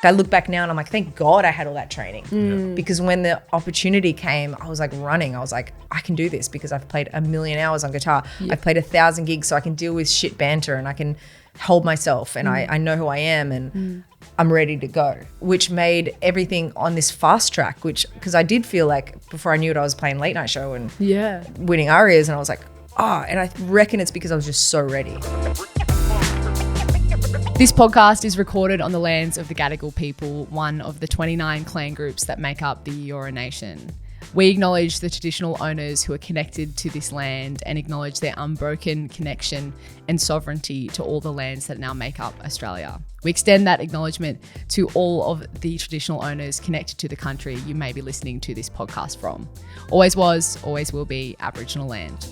I look back now and I'm like, thank God I had all that training because when the opportunity came, I was like running. I was like, I can do this because I've played 1 million hours on guitar. I've played 1,000 gigs, so I can deal with shit banter and I can hold myself and I know who I am and I'm ready to go, which made everything on this fast track, because I did feel like before I knew it, I was playing late night show and winning ARIAs, and I was like, and I reckon it's because I was just so ready. This podcast is recorded on the lands of the Gadigal people, one of the 29 clan groups that make up the Eora Nation. We acknowledge the traditional owners who are connected to this land and acknowledge their unbroken connection and sovereignty to all the lands that now make up Australia. We extend that acknowledgement to all of the traditional owners connected to the country you may be listening to this podcast from. Always was, always will be Aboriginal land.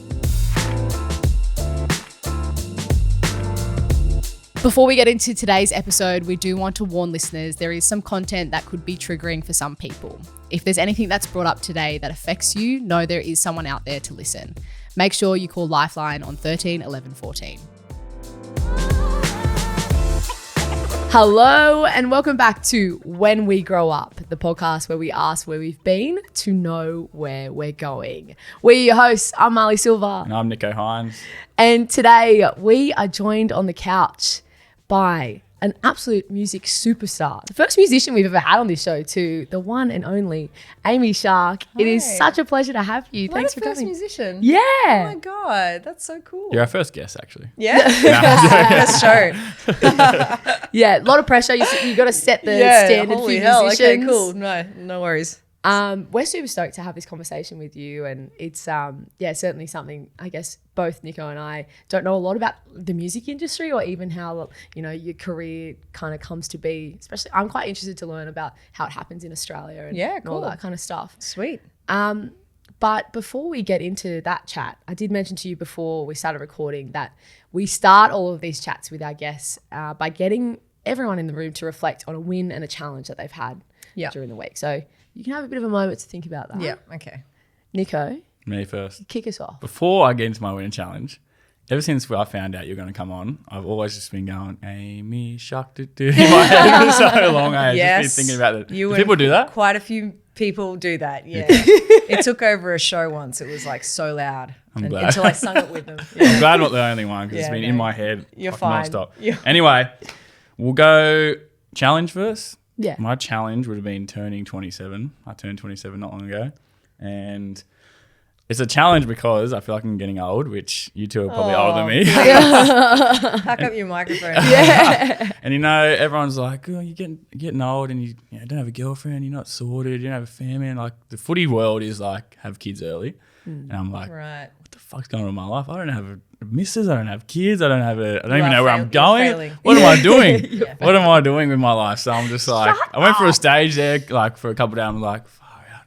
Before we get into today's episode, we do want to warn listeners there is some content that could be triggering for some people. If there's anything that's brought up today that affects you, know there is someone out there to listen. Make sure you call Lifeline on 13 11 14. Hello and welcome back to When We Grow Up, the podcast where we ask where we've been to know where we're going. We're your hosts. I'm Marlee Silva. And I'm Nicho Hynes. And today we are joined on the couch by an absolute music superstar. The first musician we've ever had on this show too, the one and only Amy Shark. Hi. It is such a pleasure to have you. Thanks for coming. First musician? Yeah. Oh my God, that's so cool. You're our first guest, actually. Yeah? First show. Yeah, a lot of pressure. You got to set the standard for musicians. Okay, cool. No worries. We're super stoked to have this conversation with you, and it's certainly something I guess both Nicho and I don't know a lot about the music industry or even how your career kind of comes to be. Especially, I'm quite interested to learn about how it happens in Australia and all that kind of stuff. Sweet. But before we get into that chat, I did mention to you before we started recording that we start all of these chats with our guests by getting everyone in the room to reflect on a win and a challenge that they've had during the week. So you can have a bit of a moment to think about that. Yeah, okay. Nicho, Me first. kick us off. Before I get into my winning challenge, ever since I found out you're going to come on, I've always just been going, Amy Shark, in my head for so long. I've just been thinking about it. Do people do that? Quite a few people do that, yeah. It took over a show once. It was like so loud until I sung it with them. Yeah. I'm glad I'm not the only one because it's been in my head fine. non-stop. Anyway, we'll go challenge first. Yeah. My challenge would have been turning 27. I turned 27 not long ago. And it's a challenge because I feel like I'm getting old, which you two are probably older than me. Pack up your microphone. Yeah. And everyone's like, oh, you're getting old and you don't have a girlfriend, you're not sorted, you don't have a family. And like the footy world is like, have kids early. And I'm like, right. What the fuck's going on in my life? I don't have a missus, I don't have kids, I don't even know where I'm going. What am I doing? What am I doing with my life? So I'm just like, I went through a stage there, like for a couple of days, I'm like, far out.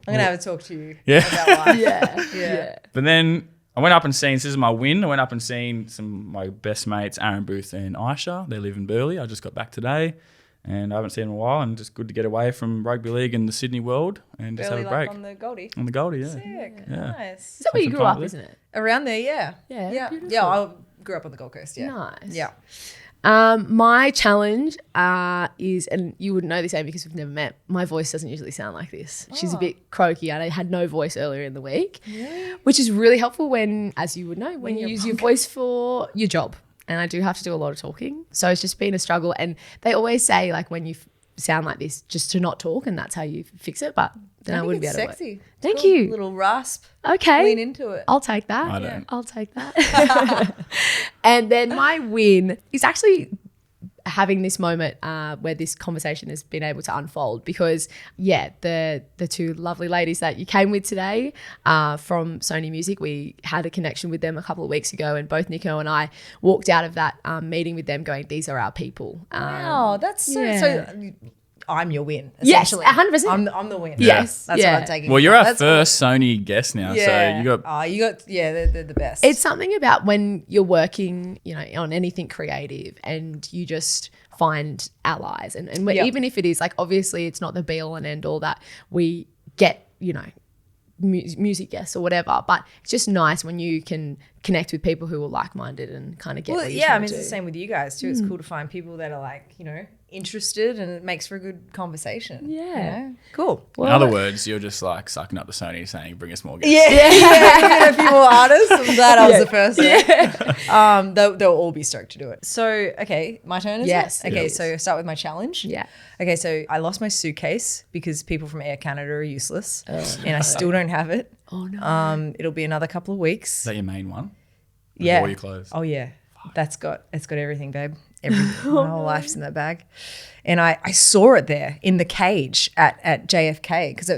I'm going to have a talk to you about life. Yeah. But then I went up and seen, this is my win, I went up and seen some of my best mates, Aaron Booth and Aisha. They live in Burleigh. I just got back today and I haven't seen them in a while, and just good to get away from rugby league and the Sydney world and just have a break. On the Goldie. On the Goldie, yeah. Sick. Yeah. Nice. Is that where you grew up, isn't it? Around there, yeah. Yeah. Yeah, I grew up on the Gold Coast, yeah. Nice. Yeah. My challenge is, and you wouldn't know this, Amy, because we've never met, my voice doesn't usually sound like this. She's a bit croaky, and I had no voice earlier in the week, which is really helpful when, as you would know, when you use your voice for your job. And I do have to do a lot of talking. So it's just been a struggle. And they always say, like, when you sound like this, just to not talk, and that's how you fix it. But then I wouldn't be able to sexy. work. Thank you. Little rasp. Okay. Lean into it. I'll take that. I don't. I'll take that. And then my win is actually having this moment where this conversation has been able to unfold, because the two lovely ladies that you came with today from Sony Music, we had a connection with them a couple of weeks ago, and both Nicho and I walked out of that meeting with them going, these are our people. Wow, that's so I'm your win, yes, essentially. 100%. I'm the win. Yes. That's what I'm taking. Well, you're our first Sony guest now, so you got they're the best. It's something about when you're working, on anything creative, and you just find allies, and even if it is like, obviously it's not the be all and end all that we get, music guests or whatever, but it's just nice when you can connect with people who are like-minded and kind of get Well, what you're yeah, I trying mean, to it's do. the same with you guys too. It's cool to find people that are like, you know, interested, and it makes for a good conversation. Yeah. You know? Cool. In other words, you're just like sucking up the Sony saying, bring us more guests. Yeah, yeah. Get a few more artists. I'm glad I was the first. Yeah. They'll all be stoked to do it. So, okay, my turn. Is Yes, it? Okay, it so is. start with my challenge. Yeah. Okay, so I lost my suitcase because people from Air Canada are useless, and I still don't have it. Oh, no. It'll be another couple of weeks. Is that your main one? Yeah. All your clothes. Oh yeah, it's got everything, babe. Everything. My whole life's in that bag. And I saw it there in the cage at JFK because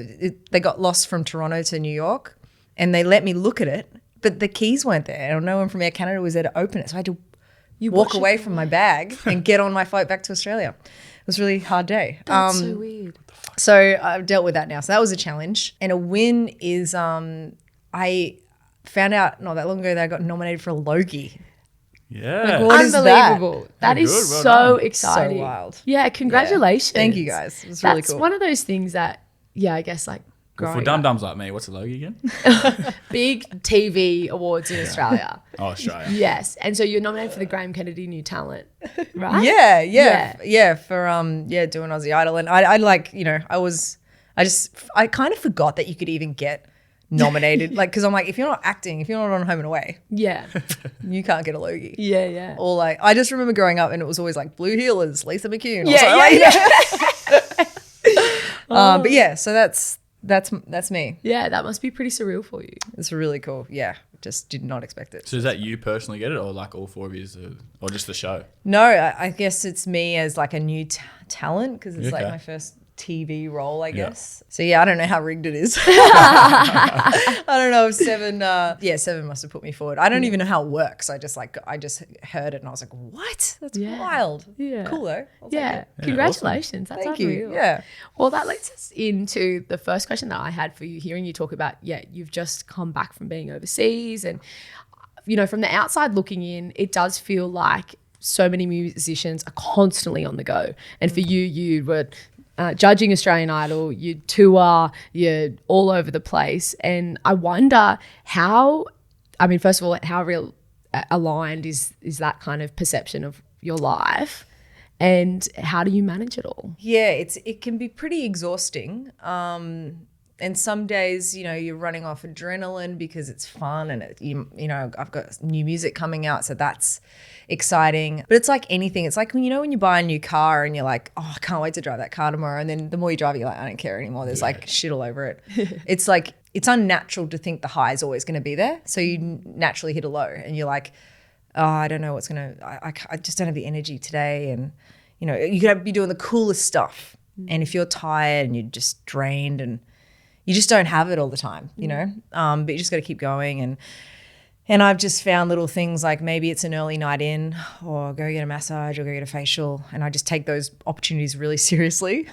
they got lost from Toronto to New York, and they let me look at it, but the keys weren't there, and no one from Air Canada was there to open it, so I had to walk away from my bag and get on my flight back to Australia. It was a really hard day. That's so weird. So I've dealt with that now. So that was a challenge. And a win is I found out not that long ago that I got nominated for a Logie. Yeah. Like, what is that? Unbelievable. That Very is good, well so done. exciting. So wild. Yeah, congratulations. Thank you guys. It was really That's cool. one of those things that, yeah, I guess like For growing dum up, dums like me, what's a Logie again? big TV awards in Australia. Oh, Australia. Yes. And so you're nominated for the Graham Kennedy New Talent, right? Yeah, for doing Aussie Idol. And I like, you know, I kind of forgot that you could even get nominated. Like, because I'm like, if you're not acting, if you're not on Home and Away, Yeah. you can't get a Logie. Yeah, yeah. Or like, I just remember growing up and it was always like Blue Heelers, Lisa McCune. But yeah, so that's me. Yeah, that must be pretty surreal for you. It's really cool. Yeah, just did not expect it. So is that you personally get it, or like all four of you, or just the show? No, I guess it's me as like a new talent because it's like Okay. my first TV role, I Yeah. guess. So yeah, I don't know how rigged it is. I don't know if Seven must have put me forward. I don't even know how it works. I just heard it and I was like, what? That's Yeah. wild. Yeah. Cool though. I'll take Yeah. it. Congratulations. That's Thank unreal. you. Yeah. Well, that leads us into the first question that I had for you, hearing you talk about, you've just come back from being overseas. And, you know, from the outside looking in, it does feel like so many musicians are constantly on the go. And for you were judging Australian Idol, you tour, you're all over the place. And I wonder first of all, how real aligned is that kind of perception of your life? And how do you manage it all? Yeah, it can be pretty exhausting. And some days, you know, you're running off adrenaline because it's fun and you know, I've got new music coming out, so that's exciting. But it's like anything. It's like when you buy a new car and you're like, oh, I can't wait to drive that car tomorrow. And then the more you drive it, you're like, I don't care anymore. There's like shit all over it. It's like, it's unnatural to think the high is always going to be there. So you naturally hit a low and you're like, oh, I don't know what's going to, I just don't have the energy today. And, you know, you could be doing the coolest stuff. And if you're tired and you're just drained and you just don't have it all the time, you know, but you just got to keep going. And I've just found little things like maybe it's an early night in or go get a massage or go get a facial. And I just take those opportunities really seriously.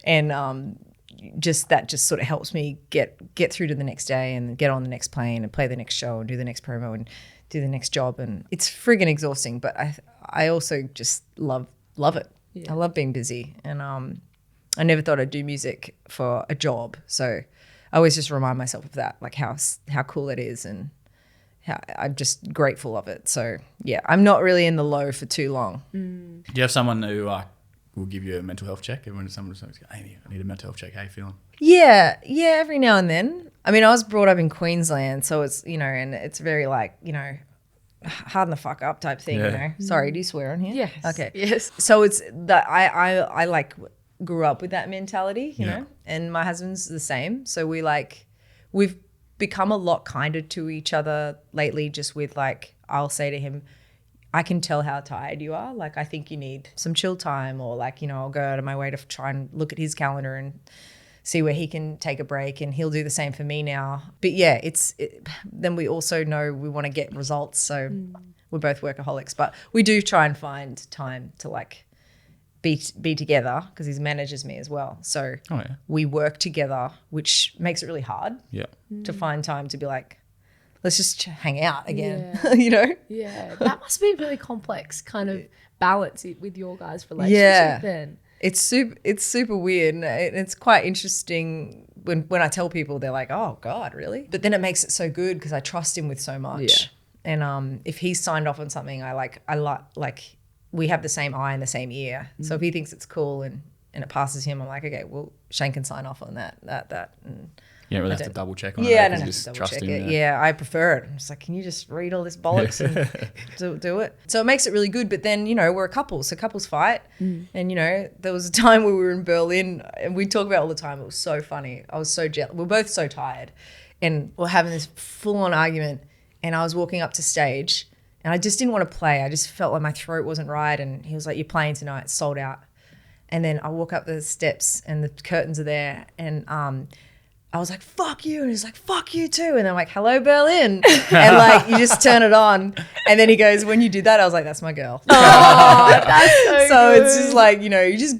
And just sort of helps me get through to the next day and get on the next plane and play the next show and do the next promo and do the next job. And it's friggin' exhausting, but I also just love it. Yeah. I love being busy. And I never thought I'd do music for a job. So I always just remind myself of that, like how cool it is and how I'm just grateful of it. So yeah, I'm not really in the low for too long. Do you have someone who will give you a mental health check? Someone goes, Amy, I need a mental health check. How you feeling? Yeah, every now and then. I mean, I was brought up in Queensland, so it's, you know, and it's very like, you know, harden the fuck up type thing, you know. Sorry, do you swear on here? Yes. Okay. Yes. So it's that I like grew up with that mentality, you know, and my husband's the same. So we've become a lot kinder to each other lately, just with like, I'll say to him, I can tell how tired you are. Like, I think you need some chill time, or like, you know, I'll go out of my way to try and look at his calendar and see where he can take a break, and he'll do the same for me now. But yeah, then we also know we want to get results. So we're both workaholics, but we do try and find time to like be together because he manages me as well. So we work together, which makes it really hard to find time to be like, let's just hang out again, you know? Yeah, that must be a really complex kind of balance with your guys' relationship then. It's super weird, and it's quite interesting when I tell people, they're like, oh God, really? But then it makes it so good because I trust him with so much. And if he signed off on something, we have the same eye and the same ear. So if he thinks it's cool and it passes him, I'm like, okay, well, Shane can sign off on that. And You don't really have to double check on it. yeah, I don't have just to double trust check him, it. Yeah, I prefer it. I'm just like, can you just read all this bollocks and do it? So it makes it really good. But then, we're a couple, so couples fight. And, there was a time where we were in Berlin and we talk about it all the time. It was so funny. I was so jealous. We're both so tired and we're having this full-on argument, and I was walking up to stage and I just didn't want to play. I just felt like my throat wasn't right, and he was like, you're playing tonight, sold out. And then I walk up the steps and the curtains are there, and I was like, fuck you. And he's like, fuck you too. And I'm like, hello, Berlin. And like, you just turn it on. And then he goes, when you did that, I was like, that's my girl. Oh, that's So it's just like, you just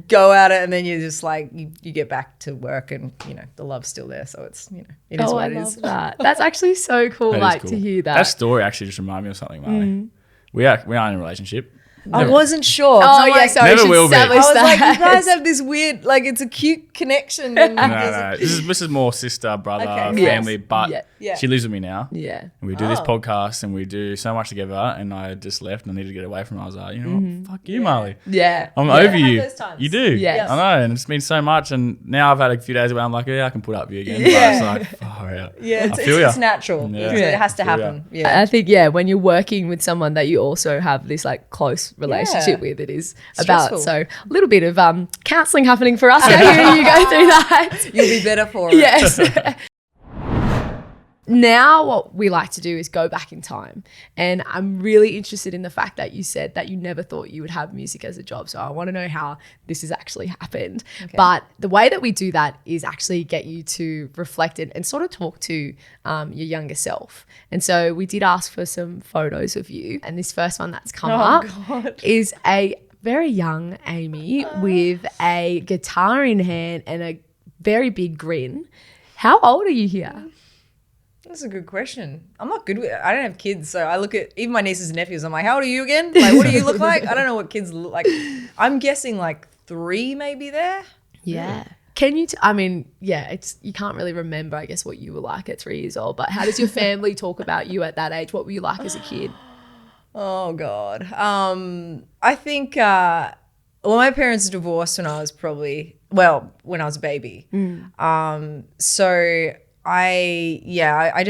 go at it, and then you just like, you get back to work, and, the love's still there. So it's, it is what it is. I love that. That's actually so cool, That is cool. to hear that. That story actually just reminded me of something, Marlee. We are in a relationship. I wasn't sure. Oh, I'm yeah, like, sorry. Never Should will be. establish I was like, that. you guys have this weird, like, it's a cute connection. And No. This is more sister, brother, Okay. family, Yes. but Yeah. she lives with me now. Yeah. And we do this podcast and we do so much together, and I just left and I needed to get away from her. I was like, what? Fuck you, Marlee. Yeah. I'm Yeah, over have you. those times. You do. Yes. I know. And it's been so much. And now I've had a few days where I'm like, yeah, I can put up with you again. Yeah. But it's like, far out. Yeah, I feel it's ya. natural. Yeah. It has to I feel ya. happen. Yeah. I think, when you're working with someone that you also have this like close relationship with, it is about. Stressful. So a little bit of counselling happening for us hearing you go through that. You'll be better for it. Yes. Now what we like to do is go back in time, and I'm really interested in the fact that you said that you never thought you would have music as a job. So I want to know how this has actually happened. Okay. But the way that we do that is actually get you to reflect it and sort of talk to your younger self. And so we did ask for some photos of you, and this first one that's come up is a very young Amy with a guitar in hand and a very big grin. How old are you here? That's a good question. I'm not good with it. I don't have kids, so I look at even my nieces and nephews. I'm like, how old are you again? Like, what do you look like? I don't know what kids look like. I'm guessing like 3 maybe there. Yeah. Can you, it's, you can't really remember, I guess, what you were like at 3 years old, but how does your family talk about you at that age? What were you like as a kid? Oh God. I think, my parents divorced when I was when I was a baby. So I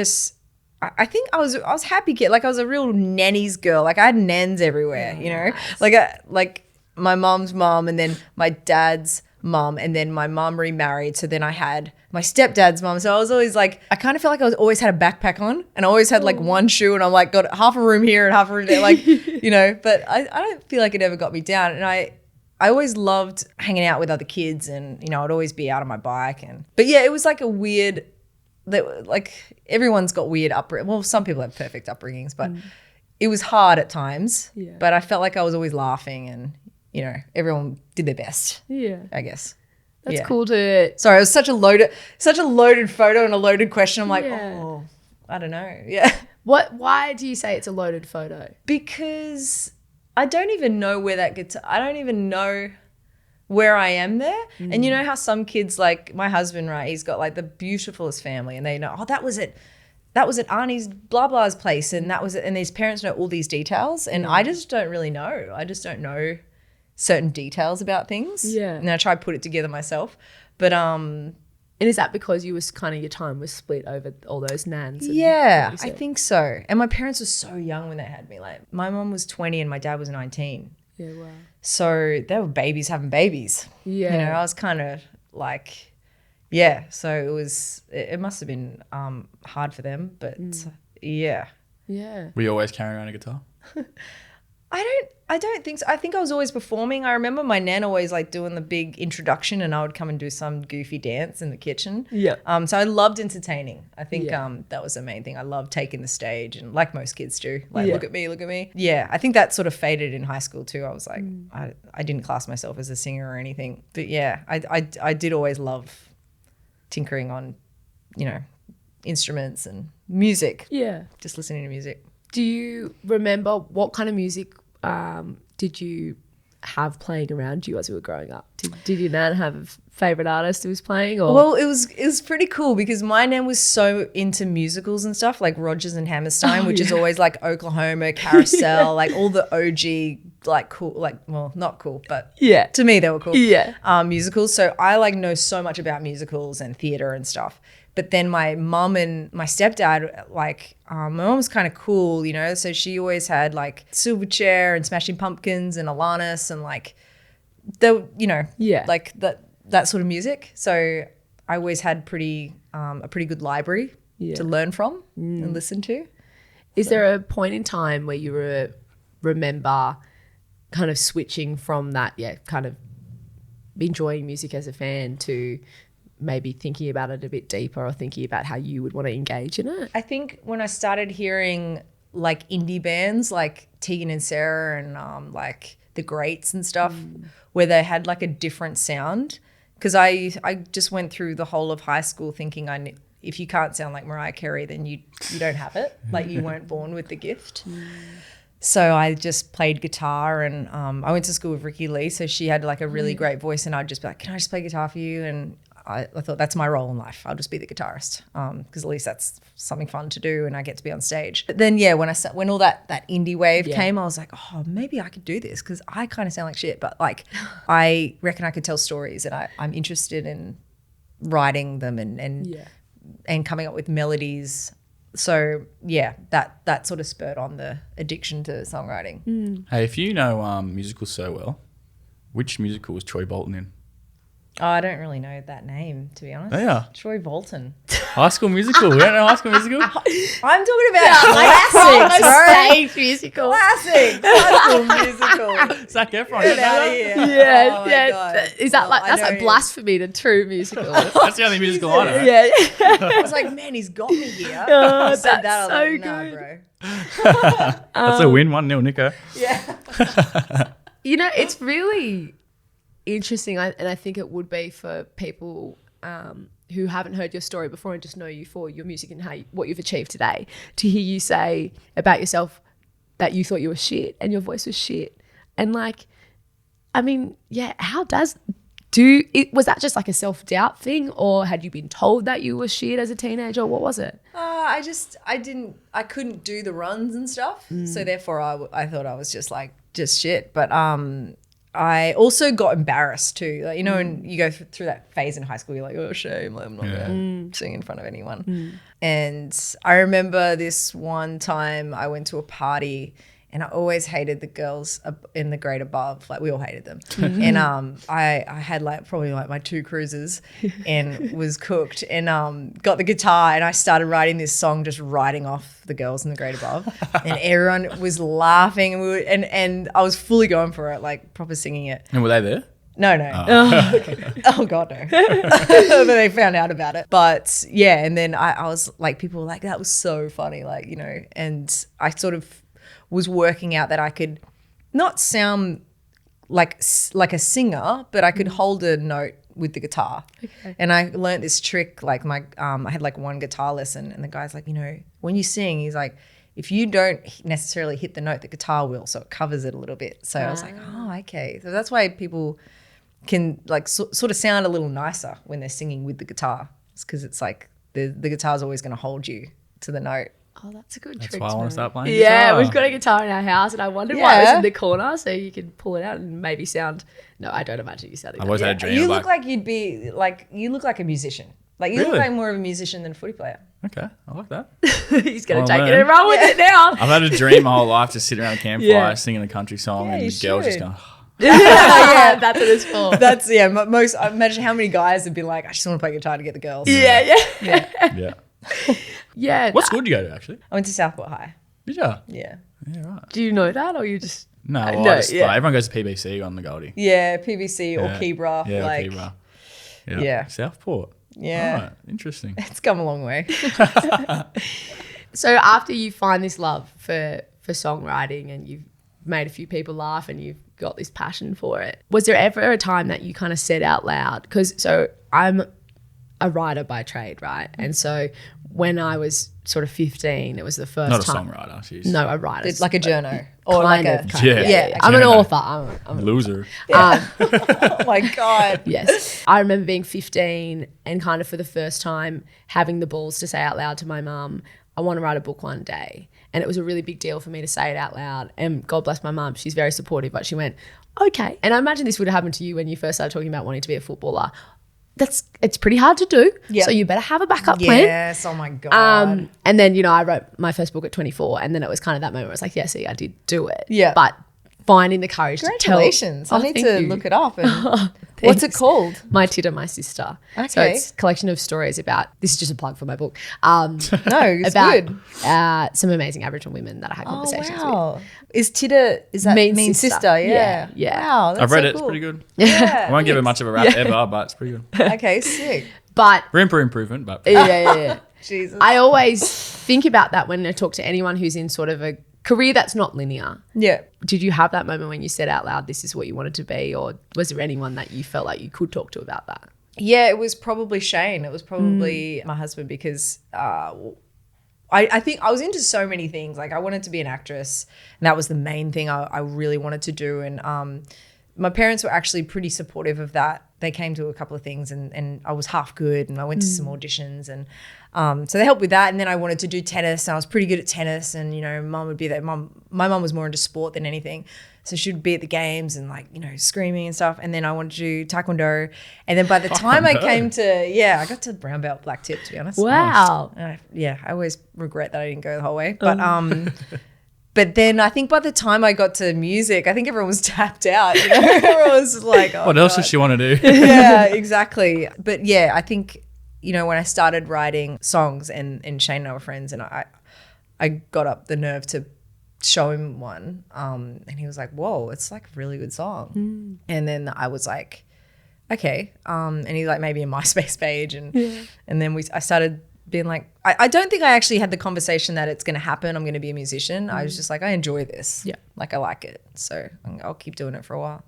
think I was a happy kid. Like I was a real nanny's girl. Like I had nans everywhere, Nice. Like my mom's mom, and then my dad's mom, and then my mom remarried. So then I had my stepdad's mom. So I was always like, I kind of feel like I always had a backpack on, and I always had like one shoe, and I'm like got half a room here and half a room there, like, but I don't feel like it ever got me down. And I always loved hanging out with other kids, and, I'd always be out on my bike. But yeah, it was like a weird, like everyone's got weird upbringing. Well, some people have perfect upbringings, but it was hard at times. Yeah. But I felt like I was always laughing, and, everyone did their best. Yeah. I guess. That's cool to. Sorry, it was such a loaded photo and a loaded question. I'm like, I don't know. Yeah. Why do you say it's a loaded photo? Because I don't even know where that guitar, I don't even know where I am there. And you know how some kids, like my husband, right, he's got like the beautifulest family, and they know, that was at Arnie's blah blah's place, and that was it, and these parents know all these details, and I just don't really know. I just don't know certain details about things. Yeah. And I try to put it together myself. But and is that because you was kind of, your time was split over all those nans? Yeah, I think so. And my parents were so young when they had me. Like my mom was 20 and my dad was 19. Yeah, wow. So they were babies having babies. Yeah. I was kind of like, so it must have been hard for them, but yeah. Yeah. Were you always carrying around a guitar? I don't think so. I think I was always performing. I remember my nan always like doing the big introduction, and I would come and do some goofy dance in the kitchen. Yeah. So I loved entertaining. I think that was the main thing. I loved taking the stage, and like most kids do, like look at me. Yeah. I think that sort of faded in high school too. I was like, I didn't class myself as a singer or anything, but yeah, I did always love tinkering on, instruments and music. Yeah. Just listening to music. Do you remember what kind of music did you have playing around you as you were growing up? Did your nan have a favourite artist who was playing? Or? Well, it was pretty cool because my nan was so into musicals and stuff like Rodgers and Hammerstein, which is always like Oklahoma, Carousel, like all the OG like cool, like, well, not cool, but to me they were cool. Musicals. So I like know so much about musicals and theatre and stuff. But then my mum and my stepdad, like, my mum was kind of cool, you know, so she always had like Silverchair and Smashing Pumpkins and Alanis and like, like that sort of music. So I always had a pretty good library to learn from and listen to. Is there a point in time where you remember kind of switching from that, kind of enjoying music as a fan to maybe thinking about it a bit deeper or thinking about how you would want to engage in it? I think when I started hearing like indie bands like Tegan and Sarah and like the Greats and stuff where they had like a different sound, because I just went through the whole of high school thinking if you can't sound like Mariah Carey, then you don't have it. Like you weren't born with the gift. So I just played guitar and I went to school with Ricky Lee, so she had like a really great voice and I'd just be like, can I just play guitar for you? And I thought that's my role in life. I'll just be the guitarist because at least that's something fun to do and I get to be on stage. But then, when all that indie wave came, I was like, oh, maybe I could do this because I kind of sound like shit. But like I reckon I could tell stories and I'm interested in writing them and coming up with melodies. So, that sort of spurred on the addiction to songwriting. Hey, if you know musicals so well, which musical was Troy Bolton in? Oh, I don't really know that name, to be honest. Yeah. Troy Bolton. High School Musical. We don't know High School Musical? I'm talking about classics, bro. Stage musical. Classics. High School Musical. Zac Efron. Get out of here. Yeah, Oh my God. Is that Well, like, I that's know like blasphemy to true musical. That's the only musical I know. Yeah. I was like, man, he's got me here. Oh, I said that's that. I was so like, nah, good. bro. That's a win. 1-0, Nicho. Yeah. You know, it's really interesting, and I think it would be for people who haven't heard your story before and just know you for your music and what you've achieved today, to hear you say about yourself that you thought you were shit and your voice was shit. And like, I mean, how was that just like a self-doubt thing, or had you been told that you were shit as a teenager? What was it? I couldn't do the runs and stuff. So therefore I thought I was just shit. But I also got embarrassed too. Like, you know, when you go through that phase in high school, you're like, oh, shame, I'm not going to sing in front of anyone. And I remember this one time I went to a party and I always hated the girls in the grade above. Like, we all hated them. And I had like probably like my 2 cruises and was cooked and got the guitar and I started writing this song, just writing off the girls in the grade above. And everyone was laughing and I was fully going for it, like proper singing it. And were they there? No. Oh God, no. But they found out about it. But yeah, and then I was like, people were like, that was so funny, like, you know, and I sort of was working out that I could not sound like a singer, but I could hold a note with the guitar. Okay. And I learned this trick, like I had like one guitar lesson and the guy's like, you know, when you sing, he's like, if you don't necessarily hit the note, the guitar will, so it covers it a little bit. So I was like, oh, okay. So that's why people can like sort of sound a little nicer when they're singing with the guitar. It's because it's like the guitar's always going to hold you to the note. Oh, that's a good That's trick. why I want to start playing Yeah, guitar. we've got a guitar in our house and I wondered why it was in the corner, so you could pull it out and maybe sound. No, I don't imagine you sounding. I've always had a dream. You look like you'd be like, you look like a musician. Like, you look Really? like more of a musician than a footy player. Okay, I like that. He's going I'll to take it learn. and run with it now. I've had a dream my whole life to sit around a campfire singing a country song Yeah, and you the girls just should. going, Yeah, that's what it's for. That's, most, imagine how many guys would be like, I just want to play guitar to get the girls. Yeah. yeah. Yeah. What school did you go to actually? I went to Southport High. Did you? Yeah. Yeah, right. Do you know that, or you just? No, well, No, I just, yeah. like, everyone goes to PBC on the Goldie. Yeah, PVC or Yeah. Kebra. Yeah, like, Kebra. Yeah. Southport. Yeah. Right. Interesting. It's come a long way. So after you find this love for songwriting and you've made a few people laugh and you've got this passion for it, was there ever a time that you kind of said out loud? So I'm a writer by trade, right? And so when I was sort of 15. It was the first Not a time. songwriter. She's No, a writer. It's like a journo or like a Yeah. I'm an Journo. author. I'm an loser. Oh my god. Yes. I remember being 15 and kind of for the first time having the balls to say out loud to my mum, I want to write a book one day. And it was a really big deal for me to say it out loud. And God bless my mum, she's very supportive, but she went, okay. And I imagine this would have happened to you when you first started talking about wanting to be a footballer. It's pretty hard to do. Yeah. So you better have a backup plan. Yes. Oh my god. And then, you know, I wrote my first book at 24 and then it was kind of that moment where it's like, yeah, see, I did do it. Yeah. But finding the courage to tell. Congratulations. I need thank to you. look it up. And what's it Thanks. called? My Titter, My Sister. So Okay. it's a collection of stories about, this is just a plug for my book. No, it's about good. some amazing Aboriginal women that I had conversations with. wow. Is Titter, is that Mean mean sister. sister? Yeah. Yeah. Yeah. Wow. That's I've read so it. It's cool. pretty good. Yeah. I won't give it much of a rap ever, but it's pretty good. Okay, sick. But Room for improvement, but yeah. Jesus. I always think about that when I talk to anyone who's in sort of a career that's not linear. Yeah. Did you have that moment when you said out loud, this is what you wanted to be? Or was there anyone that you felt like you could talk to about that? Yeah, it was probably Shane. It was probably my husband because I think I was into so many things. Like I wanted to be an actress and that was the main thing I really wanted to do. And my parents were actually pretty supportive of that. They came to a couple of things and I was half good and I went to some auditions and so they helped with that. And then I wanted to do tennis and I was pretty good at tennis and, you know, mum would be there. My mum was more into sport than anything. So she'd be at the games and like, you know, screaming and stuff. And then I wanted to do taekwondo. And then by the time I came to, I got to brown belt black tip, to be honest. Wow. I always regret that I didn't go the whole way. But but then I think by the time I got to music, I think everyone was tapped out. You know? Everyone was like, oh, what else God. does she want to do? Yeah, exactly. But yeah, I think, you know, when I started writing songs and Shane and I were friends and I got up the nerve to show him one and he was like, whoa, it's like a really good song. And then I was like, okay. And he like made me a MySpace page and then I started being like, I don't think I actually had the conversation that it's going to happen. I'm going to be a musician. I was just like, I enjoy this. Yeah. Like I like it. So I'll keep doing it for a while.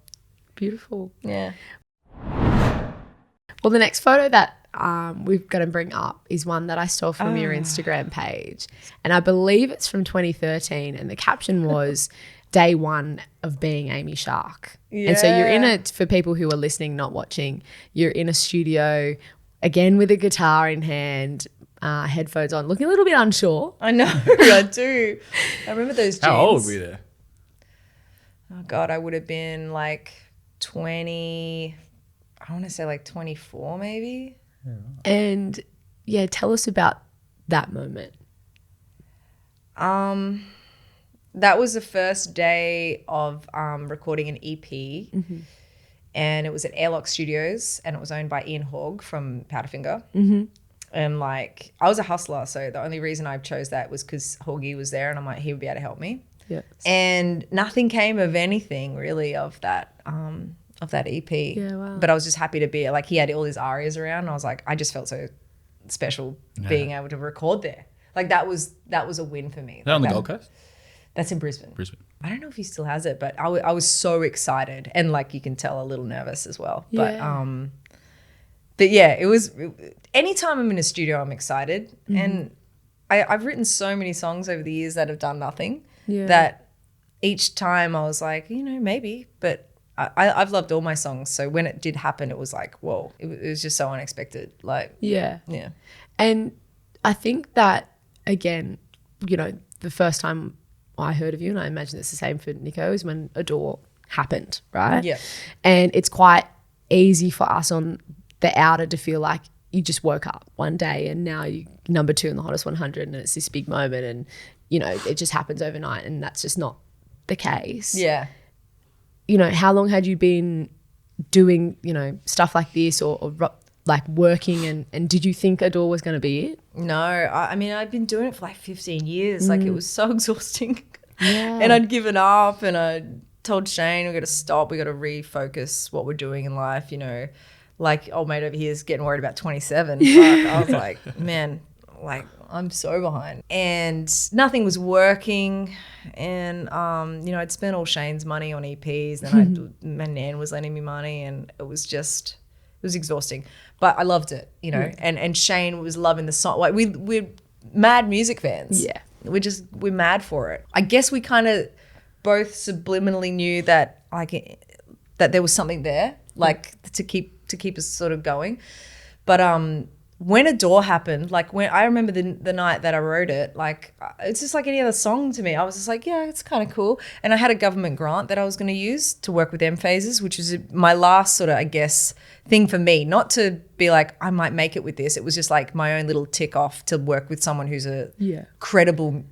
Beautiful. Yeah. Well, the next photo that we've got to bring up is one that I stole from your Instagram page. And I believe it's from 2013. And the caption was day one of being Amy Shark. And so you're in it, for people who are listening, not watching, you're in a studio, again with a guitar in hand, headphones on, looking a little bit unsure. I know, I do. I remember those jeans. How old were you there? Oh God, I would have been like 20, I want to say like 24 maybe. And yeah, tell us about that moment. That was the first day of recording an EP and it was at Airlock Studios and it was owned by Ian Hogg from Powderfinger. And like, I was a hustler. So the only reason I chose that was because Hoggy was there and I'm like, he would be able to help me. Yeah. And nothing came of anything really of that EP. Yeah, wow. But I was just happy to be like, he had all his ARIAs around. And I was like, I just felt so special being able to record there. Like that was a win for me. Is that on the Like, Gold Coast? That's in Brisbane. Brisbane. I don't know if he still has it, but I was so excited and like you can tell a little nervous as well. Yeah. But yeah, anytime I'm in a studio, I'm excited. And I've written so many songs over the years that have done nothing that each time I was like, you know, maybe, but I've loved all my songs. So when it did happen, it was like, whoa, it was just so unexpected. Like, Yeah. yeah. And I think that, again, you know, the first time I heard of you, and I imagine it's the same for Nicho, is when Adore happened, right? Yeah. And it's quite easy for us on the outer to feel like you just woke up one day and now you're number 2 in the Hottest 100 and it's this big moment and, you know, it just happens overnight and that's just not the case. Yeah. You know, how long had you been doing, you know, stuff like this or like working and did you think Adore was going to be it? No, I mean, I'd been doing it for like 15 years. Like it was so exhausting. Yeah. And I'd given up and I told Shane, we got to stop. We got to refocus what we're doing in life, you know. Like old mate over here is getting worried about 27. Fuck. I was like, man, like I'm so behind. And nothing was working. And, you know, I'd spent all Shane's money on EPs. Then my nan was lending me money and it was exhausting. But I loved it, you know. And Shane was loving the song. Like we mad music fans. Yeah. We're mad for it. I guess we kind of both subliminally knew that that there was something there, like to keep us sort of going. But when Adore happened, like when I remember the night that I wrote it, like it's just like any other song to me. I was just like, yeah, it's kind of cool. And I had a government grant that I was going to use to work with M Phases, which was my last sort of, I guess, thing for me, not to be like, I might make it with this. It was just like my own little tick off to work with someone who's a credible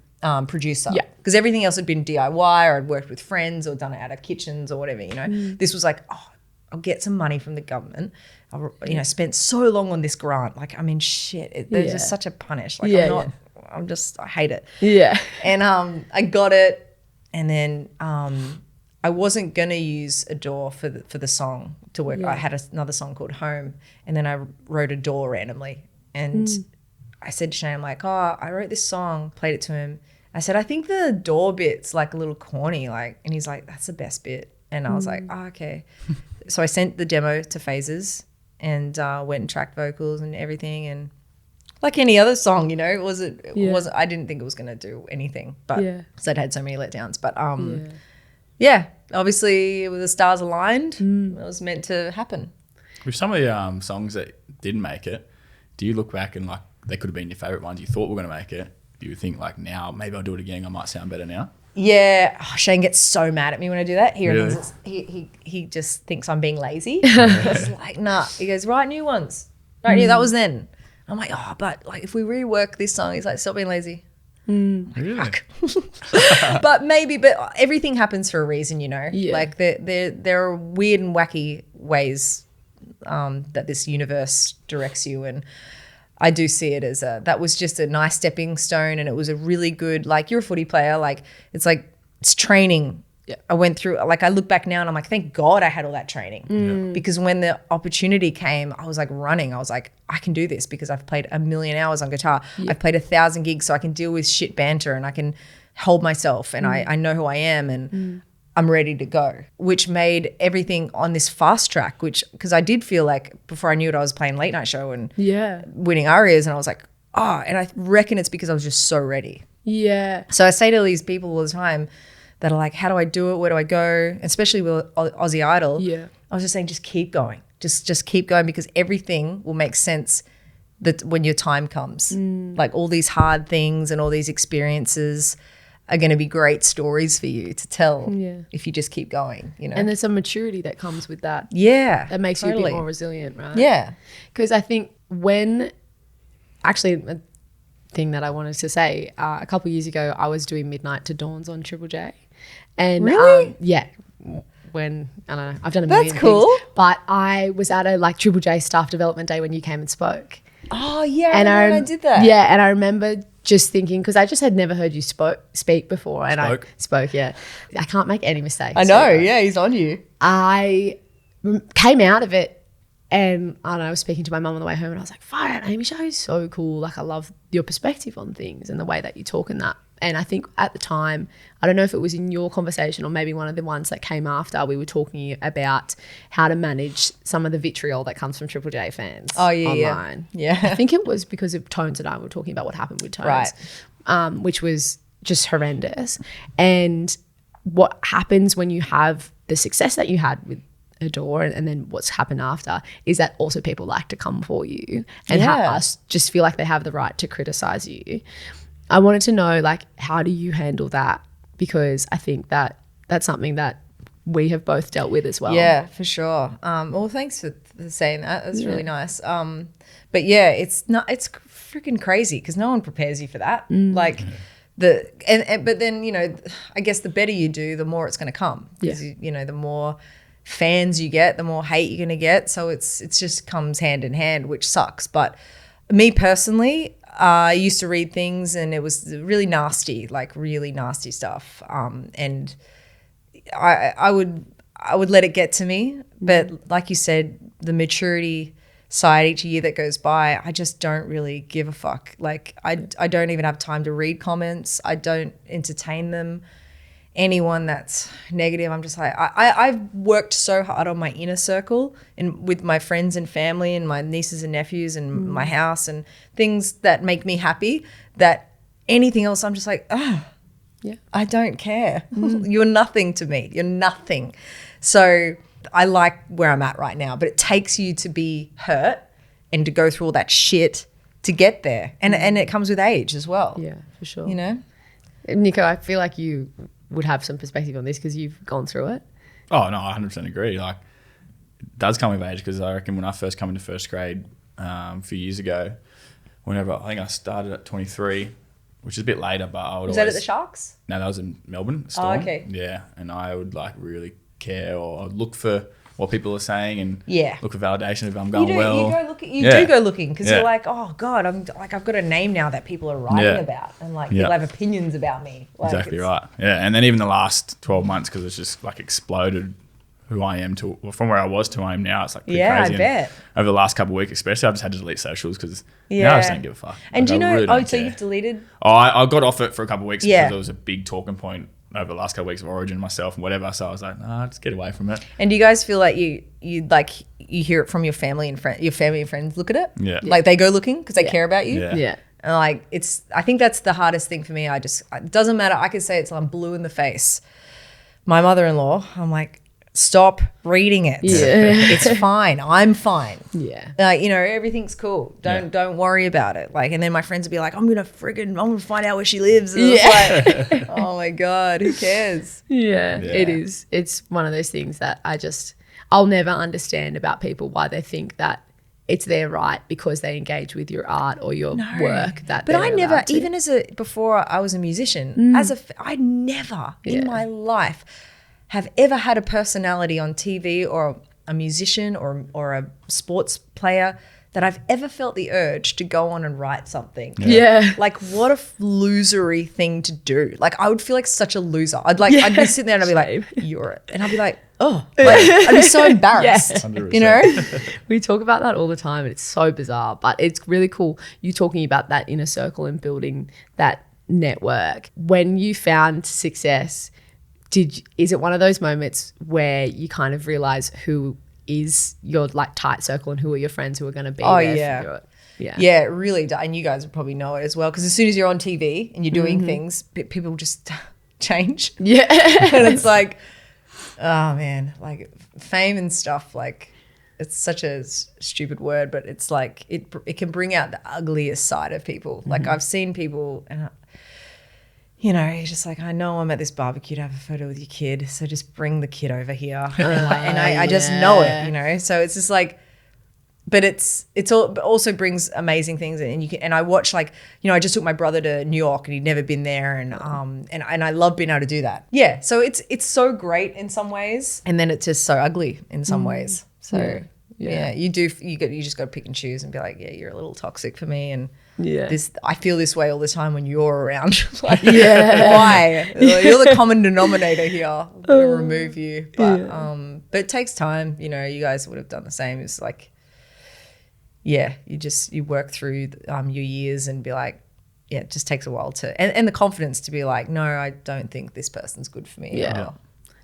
producer. Yeah. Because everything else had been DIY, or I'd worked with friends or done it out of kitchens or whatever, you know. This was like, oh, I'll get some money from the government. I spent so long on this grant. Like, I mean, shit, there's just such a punish. Like, I hate it. Yeah. And I got it, and then I wasn't gonna use Adore for the song to work. I had another song called Home, and then I wrote Adore randomly, and I said to Shane, I'm like, oh, I wrote this song, played it to him. I said, I think the Adore bit's like a little corny, like, and he's like, that's the best bit. And I was like, oh, okay. So I sent the demo to Phases and went and tracked vocals and everything, and like any other song, you know, it wasn't I didn't think it was gonna do anything, but because I'd had so many letdowns. But obviously the stars aligned. It was meant to happen. With some of the songs that didn't make it, do you look back and like they could have been your favourite ones? You thought were gonna make it. Do you think like now maybe I'll do it again? I might sound better now. Yeah, Shane gets so mad at me when I do that. He just thinks I'm being lazy. He's like, nah. He goes, write new ones. That was then. I'm like, oh, but like if we rework this song, he's like, stop being lazy. Really? but everything happens for a reason, you know. Yeah. Like there are weird and wacky ways that this universe directs you, and I do see it as that was just a nice stepping stone, and it was a really good, like, you're a footy player, like it's training. Yeah. I went through, like, I look back now and I'm like, thank God I had all that training, because when the opportunity came, I was like running. I was like, I can do this because I've played 1 million hours on guitar. Yeah. I've played 1,000 gigs, so I can deal with shit banter and I can hold myself, and I know who I am, and I'm ready to go, which made everything on this fast track, because I did feel like before I knew it, I was playing late night show and winning ARIAs, and I was like, and I reckon it's because I was just so ready. Yeah. So I say to these people all the time that are like, how do I do it? Where do I go? Especially with Aussie Idol. Yeah. I was just saying, just keep going. Just keep going, because everything will make sense that when your time comes. Like all these hard things and all these experiences are going to be great stories for you to tell if you just keep going, you know. And there's some maturity that comes with that. Yeah. That makes you a bit more resilient, right? Yeah. Because I think actually a thing that I wanted to say, a couple of years ago, I was doing Midnight to Dawns on Triple J. And really? When, I don't know, I've done a million things. But I was at a like Triple J staff development day when you came and spoke. Oh, yeah. And I did that. Yeah. And I remember just thinking, because I just had never heard you speak before. And I spoke, yeah. I can't make any mistakes. I know, he's on you. I came out of it, and I don't know, I was speaking to my mum on the way home, and I was like, fire, Amy Show is so cool. Like, I love your perspective on things and the way that you talk and that. And I think at the time, I don't know if it was in your conversation or maybe one of the ones that came after, we were talking about how to manage some of the vitriol that comes from Triple J fans online. Yeah. I think it was because of Tones and I were talking about what happened with Tones, which was just horrendous. And what happens when you have the success that you had with Adore and then what's happened after is that also people like to come for you and us just feel like they have the right to criticize you. I wanted to know, like, how do you handle that? Because I think that that's something that we have both dealt with as well. Yeah, for sure. Well, thanks for saying that. That's really nice. But yeah, it's freaking crazy because no one prepares you for that. Like but then, you know, I guess the better you do, the more it's going to come. Because you know, the more fans you get, the more hate you're going to get. So it's just comes hand in hand, which sucks. But me personally, I used to read things and it was really nasty, like really nasty stuff. And I would let it get to me. But like you said, the maturity side each year that goes by, I just don't really give a fuck. Like I don't even have time to read comments. I don't entertain them. anyone that's negative, I'm just like, I've worked so hard on my inner circle and with my friends and family and my nieces and nephews and my house and things that make me happy, that anything else, I'm just like, I don't care. You're nothing to me. You're nothing. So I like where I'm at right now, but it takes you to be hurt and to go through all that shit to get there. And it comes with age as well. Yeah, for sure. You know? Nicho, I feel like you would have some perspective on this because you've gone through it. Oh, no, I 100% agree. Like, it does come with age, because I reckon when I first come into first grade a few years ago, whenever, I think I started at 23, which is a bit later, but I would Was that at the Sharks? No, that was in Melbourne. Storm. okay. Yeah, and I would like really care, or I'd look for what people are saying and Yeah. look for validation if I'm going You well. do go looking because Yeah. you're like, oh God, I've got a name now that people are writing Yeah. about, and like Yeah. people have opinions about me. Like, Exactly it's- right. Yeah, and then even the last 12 months, because it's just like exploded who I am to, well, from where I was to who I am now. It's like pretty Yeah, crazy. I And bet. over the last couple of weeks, especially, I've just had to delete socials because now I Yeah. just don't give a fuck. And do you Like, I know? really don't So care. you've deleted. Oh, I got off it for a couple of weeks Yeah. because it was a big talking point over the last couple of weeks of Origin, myself and whatever. So I was like, nah, just get away from it. And do you guys feel like you hear it from your family and friends look at it? Yeah. Like they go looking because they care about you. Yeah. Yeah. And like I think that's the hardest thing for me. It doesn't matter. I could say it till I'm blue in the face. My mother-in-law, I'm like, stop reading it. Yeah. It's fine. I'm fine. Yeah. Like, everything's cool. Don't worry about it. Like, and then my friends would be like, I'm gonna find out where she lives. And it's like, oh my God, who cares? Yeah, Yeah. it is. It's one of those things that I'll never understand about people, why they think that it's their right because they engage with your art or your work. But I never, even before I was a musician, I never in my life have ever had a personality on TV or a musician or a sports player that I've ever felt the urge to go on and write something. Yeah. Like, what a losery thing to do. Like, I would feel like such a loser. I'd be sitting there and I'd be like, you're it. And I'd be like, oh, like, I'd be so embarrassed, 100%. you know? We talk about that all the time and it's so bizarre, but it's really cool you talking about that inner circle and building that network. When you found success, is it one of those moments where you kind of realize who is your like tight circle and who are your friends who are going to be there for you? Yeah. Yeah, it really does. And you guys would probably know it as well, because as soon as you're on TV and you're doing things, people just change. Yeah. And it's like, oh man, like fame and stuff, like it's such a stupid word, but it's like it can bring out the ugliest side of people. Like I've seen people and you're just like, I know I'm at this barbecue to have a photo with your kid, so just bring the kid over here. And I just know it, so it's just like, but it also brings amazing things, and I watch, like, I just took my brother to New York and he'd never been there, and I love being able to do that. Yeah, so it's so great in some ways, and then it's just so ugly in some ways. So yeah, you just got to pick and choose and be like, yeah, you're a little toxic for me, and I feel this way all the time when you're around. Like, why? You're the common denominator here. I'm gonna remove you, but it takes time. You guys would have done the same. It's like, yeah, you work through your years and be like, yeah, it just takes a while and the confidence to be like, no, I don't think this person's good for me. Yeah. Or,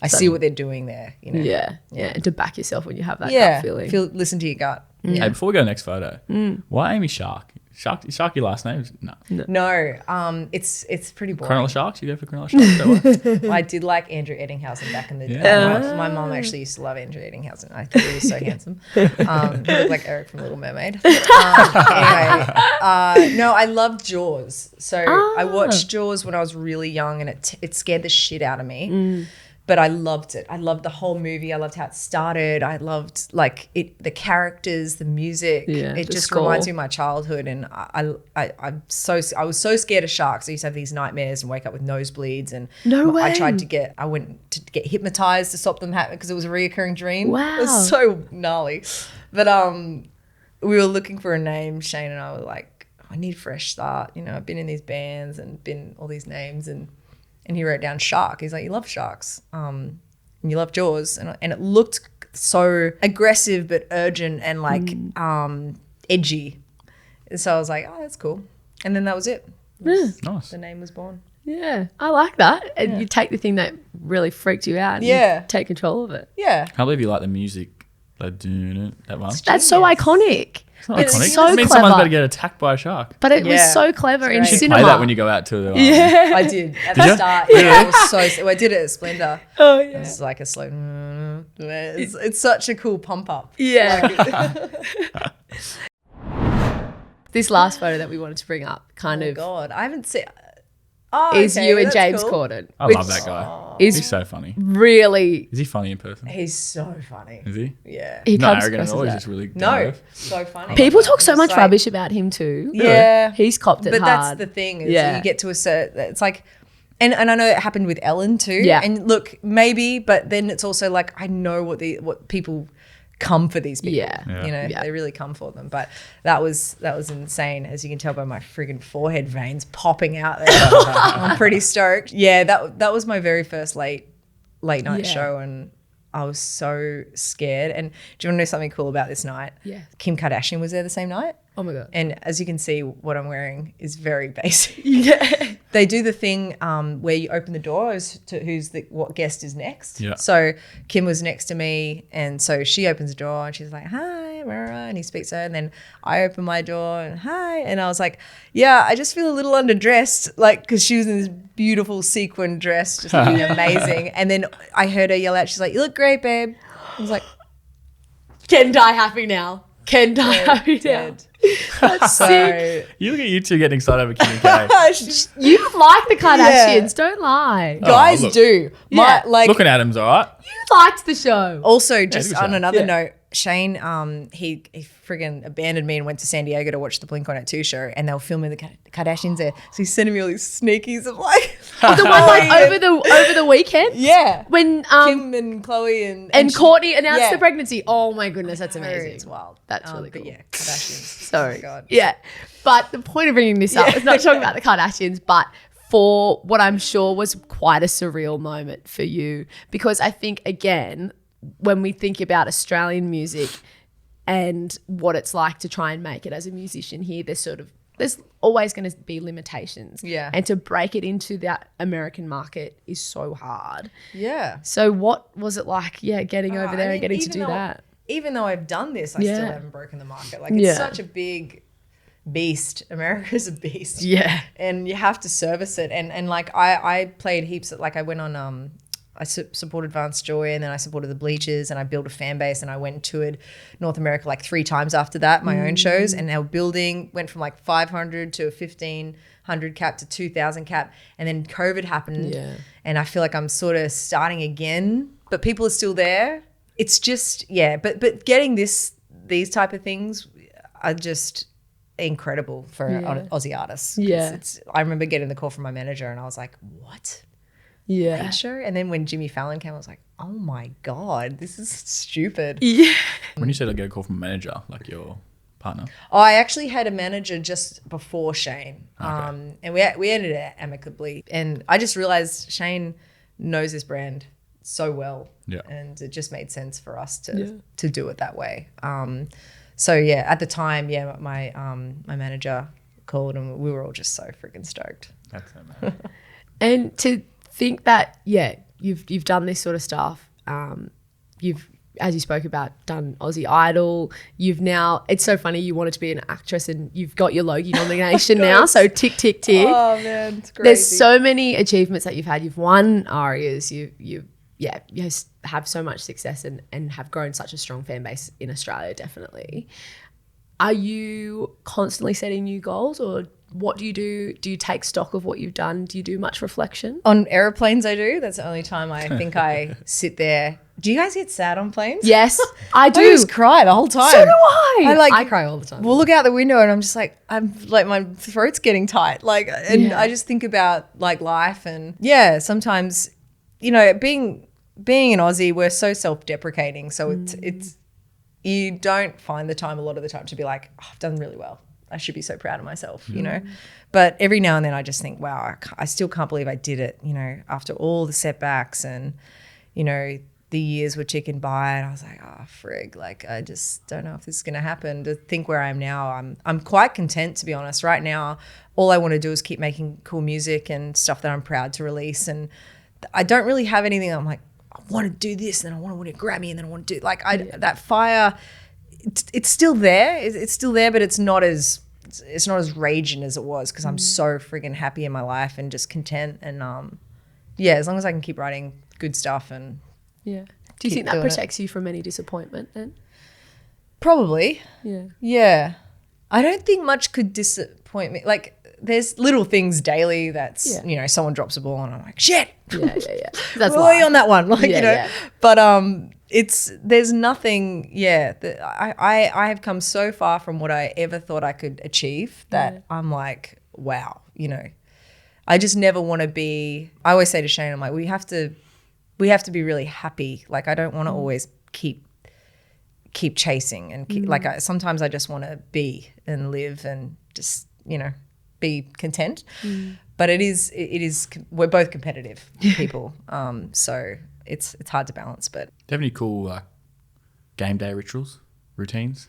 I see what they're doing there. Yeah. And to back yourself when you have that gut feeling. Listen to your gut. Hey, before we go to the next photo, why Amy Shark? Shark your last name? No. No, it's pretty boring. Colonel Sharks? You go for Colonel Sharks? Is that what? Well, I did like Andrew Eddinghausen back in the day. Yeah. My mom actually used to love Andrew Eddinghausen. I thought he was so handsome. He looked like Eric from Little Mermaid. Anyway, no, I loved Jaws. So I watched Jaws when I was really young, and it scared the shit out of me. But I loved it. I loved the whole movie. I loved how it started. I loved the characters, the music. Yeah, it the just score. reminds me of my childhood. And I was so scared of sharks. I used to have these nightmares and wake up with nosebleeds. And No way. I went to get hypnotized to stop them happening because it was a reoccurring dream. Wow. It was so gnarly. But we were looking for a name. Shane and I were like, I need a fresh start. I've been in these bands and been all these names, and he wrote down shark. He's like, you love sharks, and you love Jaws, and it looked so aggressive but urgent and edgy. So I was like, oh, that's cool. And then that was it. Nice. The name was born. Yeah, I like that. And you take the thing that really freaked you out and Yeah. you take control of it. Yeah. Can't believe you like the music. Like doing it that one. That's so iconic. It's not It's iconic. so It means clever. someone's about to get attacked by a shark. But it was Yeah. so clever in It's great. You should cinema. play that when you go out to the I did at the you? start. Really? Yeah, it was so. I did it at Splendor. Oh, yeah. It's like a slow. It's such a cool pump up. Yeah. This last photo that we wanted to bring up kind Oh of God, I haven't seen. Oh, is okay, you and that's James cool. Corden. I which love that guy. Is He's so funny. really, Is he funny in person? He's so funny. Is he? Yeah. he Not comes arrogant across at all. as He's that. just really down to No, earth. so funny. People talk so It's much like- rubbish about him too. Yeah, He's copped it but hard. that's the thing. Is Yeah. you get to a certain. It's like, and I know it happened with Ellen too. Yeah. And look, maybe, but then it's also like I know what people come for these people. Yeah. Yeah. You know, Yeah. they really come for them. But that was insane, as you can tell by my friggin' forehead veins popping out there. I'm pretty stoked. Yeah, that was my very first late night Yeah. show, and I was so scared. And do you want to know something cool about this night? Yeah. Kim Kardashian was there the same night. Oh my God. And as you can see, what I'm wearing is very basic. Yeah. They do the thing where you open the door as to what guest is next. Yeah. So Kim was next to me, and so she opens the door and she's like, "Hi, Mara," and he speaks to her, and then I open my door and hi, and I was like, "Yeah, I just feel a little underdressed," like because she was in this beautiful sequin dress, just looking amazing. And then I heard her yell out, she's like, "You look great, babe." I was like, Can die happy now. Can die happy now. "Dead." That's sick. So You look at you two getting excited over Kim and K. You like the Kardashians, don't lie. guys look. do. Yeah. Looking at him's all right. You liked the show. Also, just good on show. another Yeah. note, Shane, he friggin' abandoned me and went to San Diego to watch the Blink-182 show, and they were filming the Kardashians there. So he's sending me all these sneakies of like, The one like over the weekend. yeah, When Kim and Chloe and Courtney announced yeah. the pregnancy. Oh my goodness, that's amazing. It's wild. That's really But cool. yeah, Kardashians. So Oh my God. yeah, but the point of bringing this up is not talking about the Kardashians, but for what I'm sure was quite a surreal moment for you, because I think again, when we think about Australian music and what it's like to try and make it as a musician here, there's always going to be limitations. Yeah. And to break it into that American market is so hard. Yeah. So what was it like, getting over there I and mean, getting to even do though- that? Even though I've done this, I Yeah. still haven't broken the market. Like it's Yeah. such a big beast. America's a beast. Yeah. And you have to service it. And like I played heaps of, like I went on I supported Vance Joy, and then I supported the Bleachers, and I built a fan base, and I went and toured North America like 3 times after that, my own shows, and our building went from like 500 to a 1,500 cap to 2,000 cap, and then COVID happened, and I feel like I'm sort of starting again, but people are still there. It's just but getting these type of things are just incredible for Aussie artists. 'Cause Yeah. I remember getting the call from my manager, and I was like, what? Yeah. Show? And then when Jimmy Fallon came, I was like, oh my God, this is stupid. Yeah. When you said I get a call from a manager, like your partner. Oh, I actually had a manager just before Shane. And we ended it amicably. And I just realized Shane knows this brand so well. Yeah. And it just made sense for us to do it that way. So yeah, at the time, my manager called, and we were all just so freaking stoked. That's it, man. And to think that, you've done this sort of stuff. You've, as you spoke about, done Aussie Idol. You've now, it's so funny, you wanted to be an actress and you've got your Logie nomination now. So tick, tick, tick. Oh man, it's crazy. There's so many achievements that you've had. You've won ARIAs. You have so much success and have grown such a strong fan base in Australia, definitely. Are you constantly setting new goals, or what do you do? Do you take stock of what you've done? Do you do much reflection? On airplanes, I do. That's the only time I think I sit there. Do you guys get sad on planes? Yes, I do. I just cry the whole time. So do I. I cry all the time. We'll look out the window and I'm like my throat's getting tight. I just think about like life, and sometimes, being an Aussie, we're so self-deprecating. So it's you don't find the time a lot of the time to be like, oh, I've done really well. I should be so proud of myself, But every now and then I just think, wow, I still can't believe I did it, after all the setbacks and, the years were ticking by, and I was like, oh frig, like I just don't know if this is gonna happen. To think where I am now, I'm quite content, to be honest. Right now, all I want to do is keep making cool music and stuff that I'm proud to release, and I don't really have anything I'm like, I want to do this, and then I want to win a Grammy, and then I want to do like that fire. It's still there. It's still there, but it's not as raging as it was, because I'm so friggin' happy in my life and just content. And as long as I can keep writing good stuff and Do you think that protects you from any disappointment then? probably. Yeah. I don't think much could disappoint me. Like there's little things daily that's someone drops a ball and I'm like, shit. Yeah. That's Roy on that one, like Yeah. But there's nothing. I have come so far from what I ever thought I could achieve that I'm like, wow. I just never want to be. I always say to Shane, I'm like, we have to be really happy. Like I don't want to always keep chasing and sometimes I just want to be and live and just be content. But it is we're both competitive people, so it's hard to balance. But Do you have any cool game day rituals, routines?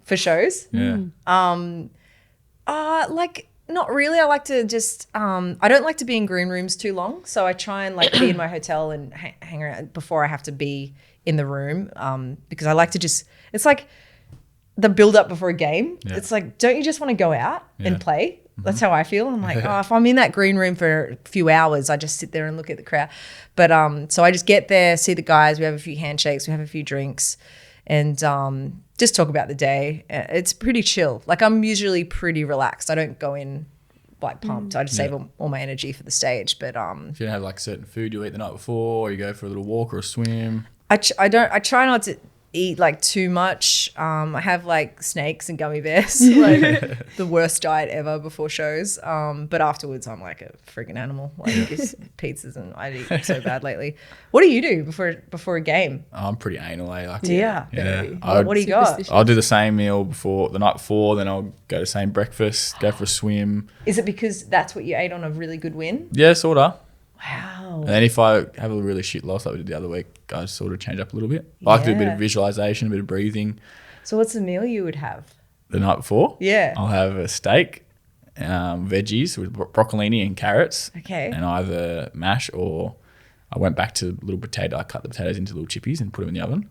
for shows, like not really. I like to just I don't like to be in green rooms too long, so I try and like be in my hotel and hang around before I have to be in the room, because I like to just, it's like the build up before a game. It's like, don't you just want to go out and play? That's how I feel. I'm like, if I'm in that green room for a few hours, I just sit there and look at the crowd. But so I just get there, see the guys, we have a few handshakes, we have a few drinks, and just talk about the day. It's pretty chill. Like I'm usually pretty relaxed. I don't go in like pumped. I just save all my energy for the stage. But If you don't have like certain food you eat the night before, or you go for a little walk or a swim. I try not to eat like too much. I have like snakes and gummy bears, like the worst diet ever before shows. But afterwards I'm like a freaking animal. Like just pizzas, and I eat so bad lately. What do you do before a game? I'm pretty anal. Like Yeah. I What do you got? I'll do the same meal the night before, then I'll go to the same breakfast, go for a swim. Is it because that's what you ate on a really good win? Yeah, sort of. Wow. And then if I have a really shit loss like we did the other week, I sort of change up a little bit. I like to do a bit of visualization, a bit of breathing. So what's the meal you would have? The night before, Yeah. I'll have a steak, veggies with broccolini and carrots. Okay. And either mash, or I went back to little potato. I cut the potatoes into little chippies and put them in the oven.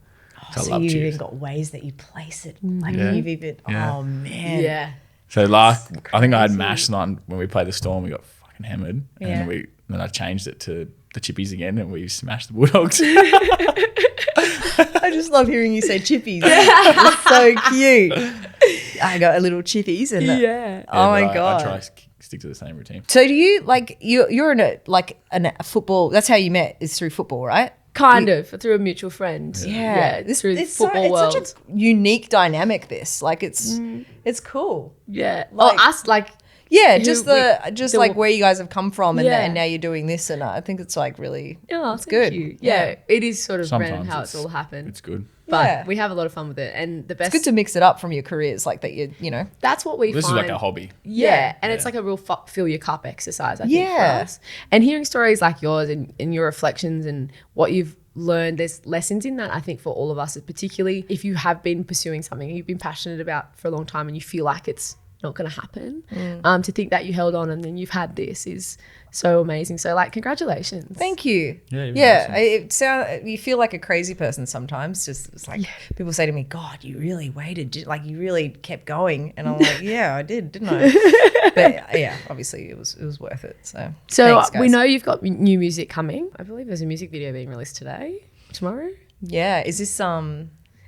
So you've even got ways that you place it. Like you've even, oh man. Yeah. So I think I had mash night when we played the Storm. We got fucking hammered, and then I changed it to the chippies again, and we smashed the Bulldogs. I just love hearing you say chippies. It's so cute. I got a little chippies and oh my God. I try to stick to the same routine. So do you like you're in a football? That's how you met, is through football, right? Kind of through a mutual friend. Yeah. Through the football world. It's such a unique dynamic. This like it's cool. Yeah. Like- us like. Yeah, Who like where you guys have come from, and now you're doing this, and I think it's like really, it's good. You. Yeah, it is sort of Sometimes random how it's all happened. It's good. But we have a lot of fun with it, and the best. It's good to mix it up from your careers, like that. That's what we This find. is like a hobby. Yeah, and it's like a real fill your cup exercise. I think for us. And hearing stories like yours and your reflections and what you've learned, there's lessons in that. I think for all of us, particularly if you have been pursuing something you've been passionate about for a long time, and you feel like it's not going to happen, to think that you held on and then you've had this is so amazing. So like, congratulations. Thank you. Yeah, you feel like a crazy person sometimes. Just it's like people say to me, God, you really waited, like you really kept going, and I'm like, yeah, I did, didn't I? But yeah, obviously it was worth it. So thanks, guys. We know you've got new music coming. I believe there's a music video being released tomorrow. Yeah, is this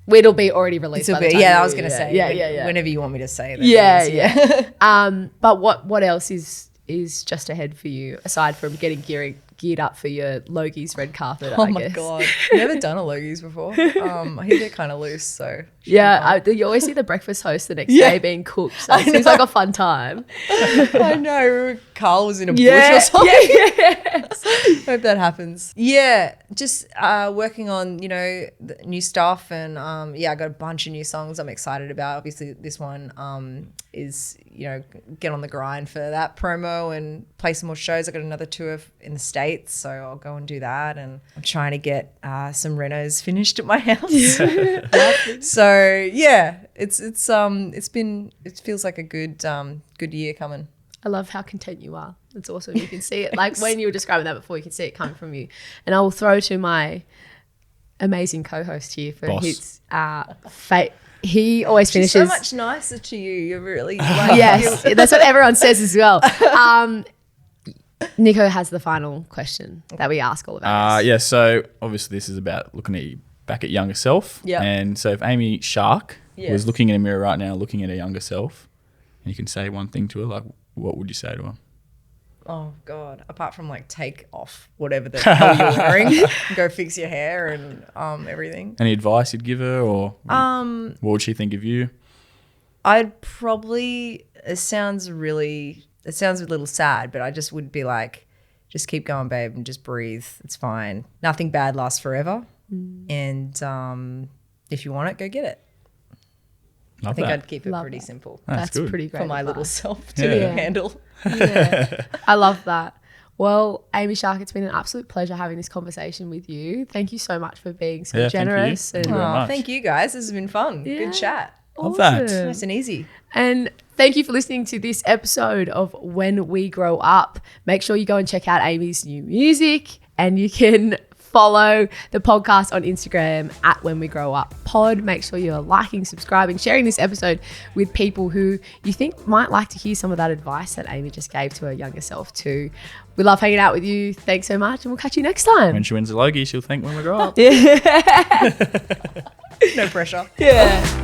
It'll be already released. By the time I was going to say. Yeah. Whenever you want me to say that. Yeah. But what else is just ahead for you aside from getting geared up for your Logie's red carpet? Oh I my guess. God, never done a Logie's before. I hear they're kind of loose, so you always see the breakfast host the next day being cooked. So it seems like a fun time. I know. Remember Carl was in a bush or something. Hope that happens. Yeah, just working on the new stuff, and I got a bunch of new songs I'm excited about. Obviously, this one is get on the grind for that promo and play some more shows. I got another tour in the States States, so I'll go and do that. And I'm trying to get some renos finished at my house. So yeah, it feels like a good year coming. I love how content you are. It's awesome. You can see it. Like when you were describing that before, you can see it coming from you. And I will throw to my amazing co-host here for Boss. his he always She's finishes. so much nicer to you. You're really Yes, that's what everyone says as well. Nicho has the final question that we ask all of us. Yeah, so obviously this is about looking at you back at younger self. Yeah. And so if Amy Shark Yes. was looking in a mirror right now, looking at her younger self, and you can say one thing to her, like what would you say to her? Oh God! Apart from like take off whatever the hell you're wearing, go fix your hair and everything. Any advice you'd give her, or what would she think of you? I'd probably. It sounds a little sad, but I just would be like, just keep going, babe, and just breathe. It's fine. Nothing bad lasts forever, and if you want it, go get it. Love I think that. I'd keep it Love pretty that. simple That's good. pretty great for my advice. little self to Yeah. handle. Yeah. I love that. Well, Amy Shark, it's been an absolute pleasure having this conversation with you. Thank you so much for being so Yeah, thank you. generous. Thank you And very much. Thank you guys. This has been fun. Yeah. Good chat. Love that. Awesome. Nice and easy. And thank you for listening to this episode of When We Grow Up. Make sure you go and check out Amy's new music, and you can follow the podcast on Instagram at When We Grow Up Pod. Make sure you're liking, subscribing, sharing this episode with people who you think might like to hear some of that advice that Amy just gave to her younger self too. We love hanging out with you. Thanks so much, and we'll catch you next time. When she wins a Logie, she'll think when we grow up. No pressure. Yeah.